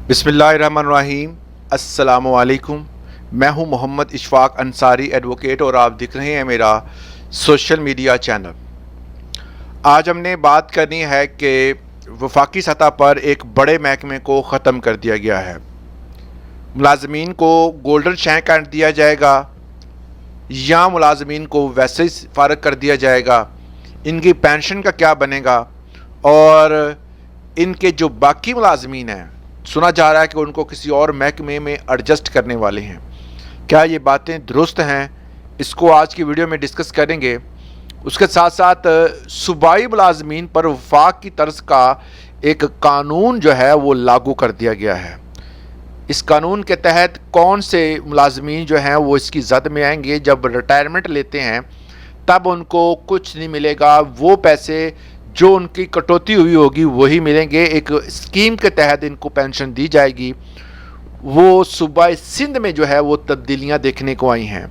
बिस्मिल्लाहिर्रहमानिर्रहीम। अस्सलामु अलैकुम। मैं हूं मोहम्मद इशफाक अंसारी एडवोकेट और आप देख रहे हैं मेरा सोशल मीडिया चैनल। आज हमने बात करनी है कि वफाकी सतह पर एक बड़े महकमे को ख़त्म कर दिया गया है। मुलाजमीन को गोल्डन शैक कर दिया जाएगा या मुलाजमीन को वैसे ही फारग कर दिया जाएगा, इनकी पेंशन का क्या बनेगा और इनके जो बाकी मुलाजमीन हैं सुना जा रहा है कि उनको किसी और महकमे में एडजस्ट करने वाले हैं। क्या ये बातें दुरुस्त हैं? इसको आज की वीडियो में डिस्कस करेंगे। उसके साथ साथ सूबाई मुलाजमीन पर वफाक की तर्ज का एक कानून जो है वो लागू कर दिया गया है। इस कानून के तहत कौन से मुलाजमीन जो हैं वो इसकी जद में आएंगे, जब रिटायरमेंट लेते हैं तब उनको कुछ नहीं मिलेगा, वो पैसे जो उनकी कटौती हुई होगी वही मिलेंगे। एक स्कीम के तहत इनको पेंशन दी जाएगी। वो सूबा सिंध में जो है वो तब्दीलियां देखने को आई हैं।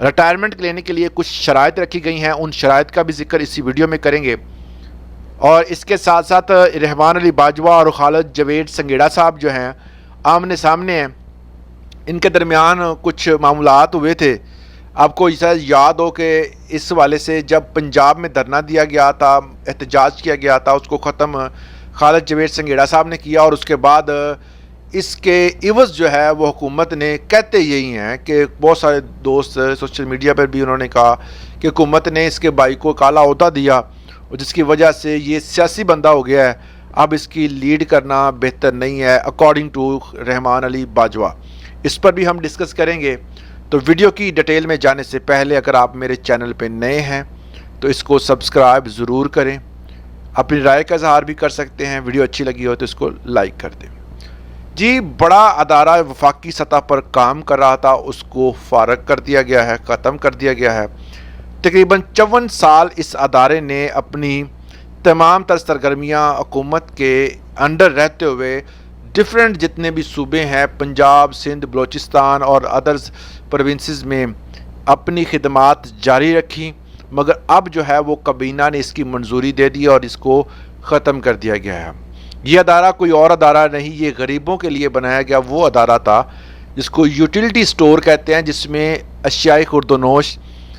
रिटायरमेंट लेने के लिए कुछ शराइत रखी गई हैं, उन शराइत का भी जिक्र इसी वीडियो में करेंगे। और इसके साथ साथ रहमान अली बाजवा और खालिद जवेद संगेड़ा साहब जो हैं आमने सामने हैं, इनके दरमियान कुछ मामलात हुए थे। आपको शायद याद हो कि इस वाले से जब पंजाब में धरना दिया गया था, एहतजाज किया गया था, उसको ख़त्म खालिद जवेद संगेड़ा साहब ने किया और उसके बाद इसके इवज़ जो है वो हुकूमत ने, कहते यही हैं कि बहुत सारे दोस्त सोशल मीडिया पर भी उन्होंने कहा कि हुकूमत ने इसके भाई को काला ओहदा दिया और जिसकी वजह से ये सियासी बंदा हो गया है, अब इसकी लीड करना बेहतर नहीं है, अकॉर्डिंग टू रहमान अली बाजवा। इस पर भी हम डिस्कस करेंगे। तो वीडियो की डिटेल में जाने से पहले अगर आप मेरे चैनल पे नए हैं तो इसको सब्सक्राइब ज़रूर करें। अपनी राय का इजहार भी कर सकते हैं। वीडियो अच्छी लगी हो तो इसको लाइक कर दें। जी, बड़ा अदारा वफाकी सतह पर काम कर रहा था, उसको फारग कर दिया गया है, ख़त्म कर दिया गया है। तकरीबन 54 साल इस अदारे ने अपनी तमाम तर सरगर्मियाँ हुकूमत के अंडर रहते हुए डिफरेंट जितने भी सूबे हैं, पंजाब, सिंध, बलूचिस्तान और अदर्स प्रोविंसेस में अपनी खिदमात जारी रखी, मगर अब जो है वो काबीना ने इसकी मंजूरी दे दी और इसको ख़त्म कर दिया गया है। ये अदारा कोई और अदारा नहीं, ये गरीबों के लिए बनाया गया वो अदारा था जिसको यूटिलिटी स्टोर कहते हैं, जिसमें अशियाई खुर्दनोश,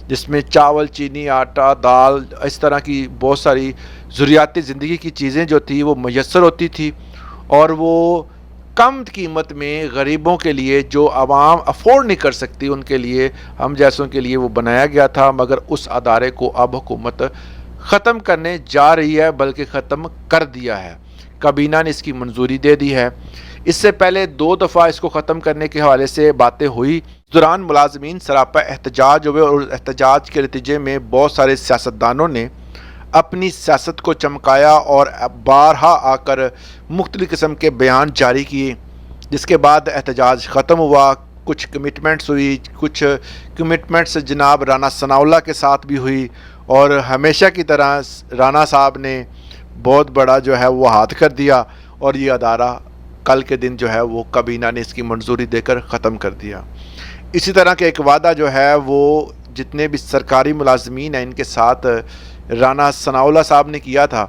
जिसमें चावल, चीनी, आटा, दाल, इस तरह की बहुत सारी ज़रूरियाती ज़िंदगी की चीज़ें जो थी वो मैसर होती थी और वो कम कीमत में गरीबों के लिए, जो आवाम अफोर्ड नहीं कर सकती, उनके लिए, हम जैसों के लिए वो बनाया गया था। मगर उस अदारे को अब हुकूमत ख़त्म करने जा रही है, बल्कि ख़त्म कर दिया है। काबीना ने इसकी मंजूरी दे दी है। इससे पहले 2 दफ़ा इसको ख़त्म करने के हवाले से बातें हुई। इस दौरान मुलाजमीन सरापा एहतजाज हुए और एहतजाज के नतीजे में बहुत सारे सियासतदानों ने अपनी सियासत को चमकाया और बारहा आकर मुख्तलिफ़ किस्म के बयान जारी किए, जिसके बाद एहतजाज ख़त्म हुआ। कुछ कमिटमेंट्स हुई, कुछ कमिटमेंट्स जनाब राना सनाउल्लाह के साथ भी हुई और हमेशा की तरह राना साहब ने बहुत बड़ा जो है वो हाथ कर दिया और ये अदारा कल के दिन जो है वो काबीना ने इसकी मंजूरी देकर ख़त्म कर दिया। इसी तरह का एक वादा जो है वो जितने भी सरकारी मुलाजमीन हैं इनके साथ राना सनाउल्लाह साहब ने किया था,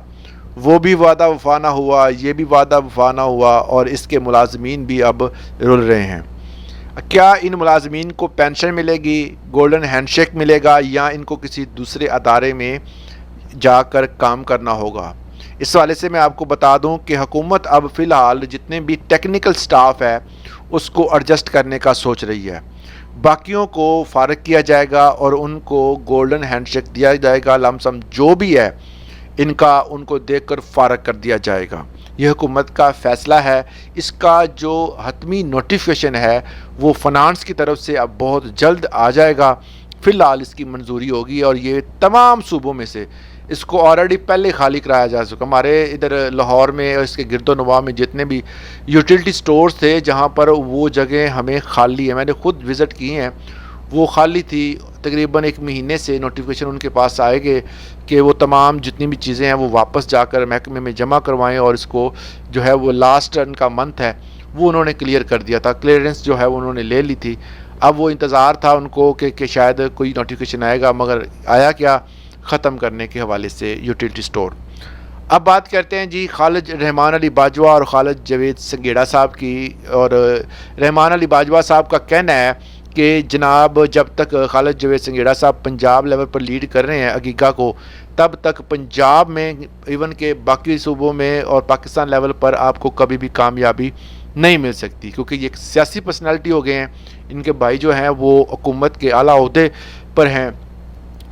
वो भी वादा वफा ना हुआ, ये भी वादा वफा ना हुआ और इसके मुलाजमीन भी अब रुल रहे हैं। क्या इन मुलाजमीन को पेंशन मिलेगी, गोल्डन हैंडशेक मिलेगा या इनको किसी दूसरे अदारे में जाकर काम करना होगा? इस वाले से मैं आपको बता दूं कि हुकूमत अब फ़िलहाल जितने भी टेक्निकल स्टाफ है उसको एडजस्ट करने का सोच रही है। बाकियों को फारग किया जाएगा और उनको गोल्डन हैंडशेक दिया जाएगा, लमसम जो भी है इनका उनको देकर फारग कर दिया जाएगा। यह हुकूमत का फ़ैसला है। इसका जो हतमी नोटिफिकेशन है वो फ़ाइनेंस की तरफ से अब बहुत जल्द आ जाएगा। फ़िलहाल इसकी मंजूरी होगी और ये तमाम सूबों में से इसको ऑलरेडी पहले खाली कराया जा चुका। हमारे इधर लाहौर में और इसके गिरदोनवा में जितने भी यूटिलिटी स्टोर्स थे जहाँ पर वो जगह हमें खाली है, मैंने खुद विज़िट की हैं, वो खाली थी। तकरीबन 1 महीने से नोटिफिकेशन उनके पास आएंगे कि वो तमाम जितनी भी चीज़ें हैं वो वापस जाकर महकमे में जमा करवाएं और इसको जो है वो लास्ट रन का मंथ है वो उन्होंने क्लियर कर दिया था। क्लियरेंस जो है वो उन्होंने ले ली थी। अब वो इंतज़ार था उनको कि शायद कोई नोटिफिकेशन आएगा, मगर आया क्या? ख़त्म करने के हवाले से यूटिलिटी स्टोर। اب بات کرتے ہیں جی خالد رحمان علی باجوہ اور خالد جاوید سنگیڑا صاحب کی. اور رحمان علی باجوہ صاحب کا کہنا ہے کہ جناب جب تک خالد جاوید سنگیڑا صاحب پنجاب لیول پر لیڈ کر رہے ہیں اگیگا کو، تب تک پنجاب میں ایون کہ باقی صوبوں میں اور پاکستان لیول پر آپ کو کبھی بھی کامیابی نہیں مل سکتی، کیونکہ یہ ایک سیاسی پرسنالٹی ہو گئے ہیں. ان کے بھائی جو ہیں وہ حکومت کے اعلیٰ عہدے پر ہیں،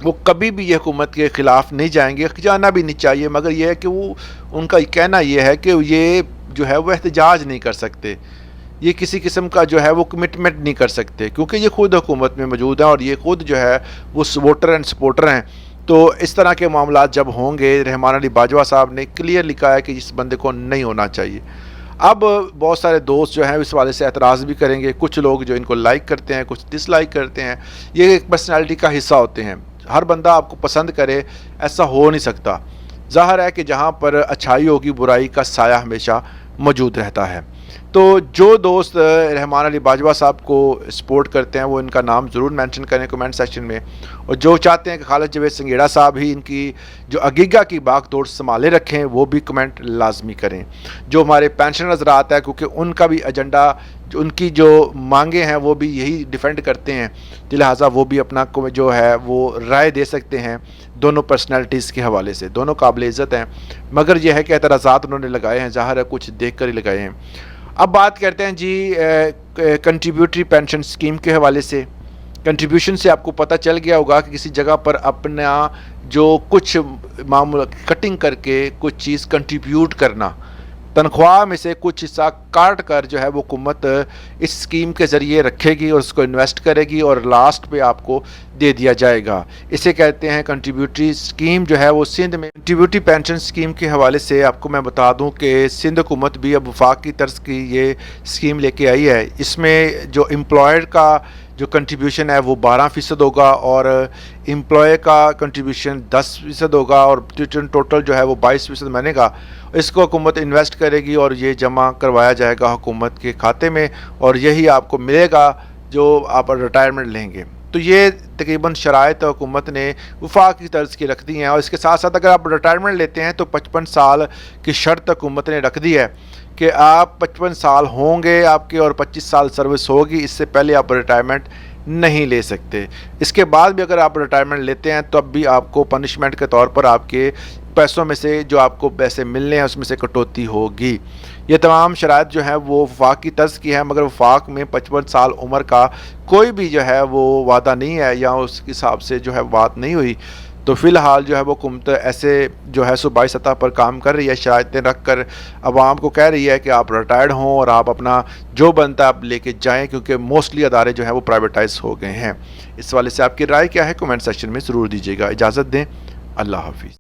وہ کبھی بھی یہ حکومت کے خلاف نہیں جائیں گے، جانا بھی نہیں چاہیے، مگر یہ ہے کہ وہ ان کا کہنا یہ ہے کہ یہ جو ہے وہ احتجاج نہیں کر سکتے، یہ کسی قسم کا جو ہے وہ کمٹمنٹ نہیں کر سکتے، کیونکہ یہ خود حکومت میں موجود ہیں اور یہ خود جو ہے وہ ووٹر اینڈ سپورٹر ہیں. تو اس طرح کے معاملات جب ہوں گے، رحمان علی باجوہ صاحب نے کلیئر لکھا ہے کہ اس بندے کو نہیں ہونا چاہیے. اب بہت سارے دوست جو ہیں اس والے سے اعتراض بھی کریں گے، کچھ لوگ جو ان کو لائک کرتے ہیں، کچھ ڈس لائک کرتے ہیں، یہ ایک پرسنالٹی کا حصہ ہوتے ہیں. ہر بندہ آپ کو پسند کرے ایسا ہو نہیں سکتا. ظاہر ہے کہ جہاں پر اچھائی ہوگی برائی کا سایہ ہمیشہ موجود رہتا ہے. تو جو دوست رحمان علی باجوہ صاحب کو سپورٹ کرتے ہیں وہ ان کا نام ضرور مینشن کریں کمنٹ سیکشن میں، اور جو چاہتے ہیں کہ خالد جاوید سنگیڑا صاحب ہی ان کی جو اگیگا کی باغ دوڑ سنبھالے رکھیں وہ بھی کمنٹ لازمی کریں. جو ہمارے پینشن حضرات ہیں، کیونکہ ان کا بھی ایجنڈا، ان کی جو مانگیں ہیں وہ بھی یہی ڈیفینڈ کرتے ہیں، لہٰذا وہ بھی اپنا جو ہے وہ رائے دے سکتے ہیں دونوں پرسنالٹیز کے حوالے سے. دونوں قابل عزت ہیں، مگر یہ ہے کہ اعتراضات انہوں نے لگائے ہیں، ظاہر ہے کچھ دیکھ کر ہی لگائے ہیں. اب بات کرتے ہیں جی کنٹریبیوٹری پینشن اسکیم کے حوالے سے. کنٹریبیوشن سے آپ کو پتہ چل گیا ہوگا کہ کسی جگہ پر اپنا جو کچھ معمول کٹنگ کر کے کچھ چیز کنٹریبیوٹ کرنا، تنخواہ میں سے کچھ حصہ کاٹ کر جو ہے وہ حکومت اس اسکیم کے ذریعے رکھے گی اور اس کو انویسٹ کرے گی اور لاسٹ پہ آپ کو دے دیا جائے گا. اسے کہتے ہیں کنٹریبیوٹری اسکیم. جو ہے وہ سندھ میں کنٹریبیوٹری پینشن اسکیم کے حوالے سے آپ کو میں بتا دوں کہ سندھ حکومت بھی اب وفاق کی طرز کی یہ اسکیم لے کے آئی ہے. اس میں جو امپلائر کا جو کنٹریبیوشن ہے وہ 12% ہوگا اور امپلائی کا کنٹریبیوشن 10% ہوگا اور ٹوٹل جو ہے وہ 22% بنے گا. اس کو حکومت انویسٹ کرے گی اور یہ جمع کروایا جائے گا حکومت کے کھاتے میں اور یہی آپ کو ملے گا جو آپ ریٹائرمنٹ لیں گے. تو یہ تقریباً شرائط حکومت نے وفاق کی طرز کی رکھ دی ہیں. اور اس کے ساتھ ساتھ اگر آپ ریٹائرمنٹ لیتے ہیں تو 55 سال کی شرط حکومت نے رکھ دی ہے کہ آپ 55 سال ہوں گے آپ کے اور 25 سال سروس ہوگی، اس سے پہلے آپ ریٹائرمنٹ نہیں لے سکتے. اس کے بعد بھی اگر آپ ریٹائرمنٹ لیتے ہیں تو اب بھی آپ کو پنشمنٹ کے طور پر آپ کے پیسوں میں سے جو آپ کو پیسے ملنے ہیں اس میں سے کٹوتی ہوگی. یہ تمام شرائط جو ہیں وہ وفاق کی طرز کی ہے، مگر وفاق میں 55 سال عمر کا کوئی بھی جو ہے وہ وعدہ نہیں ہے یا اس کے حساب سے جو ہے بات نہیں ہوئی. تو فی الحال جو ہے وہ حکومت ایسے جو ہے صوبائی سطح پر کام کر رہی ہے، شرائطیں رکھ کر عوام کو کہہ رہی ہے کہ آپ ریٹائرڈ ہوں اور آپ اپنا جو بنتا ہے آپ لے کے جائیں، کیونکہ موسٹلی ادارے جو ہیں وہ پرائیویٹائز ہو گئے ہیں. اس والے سے آپ کی رائے کیا ہے کمنٹ سیکشن میں ضرور دیجیے گا. اجازت دیں، اللہ حافظ.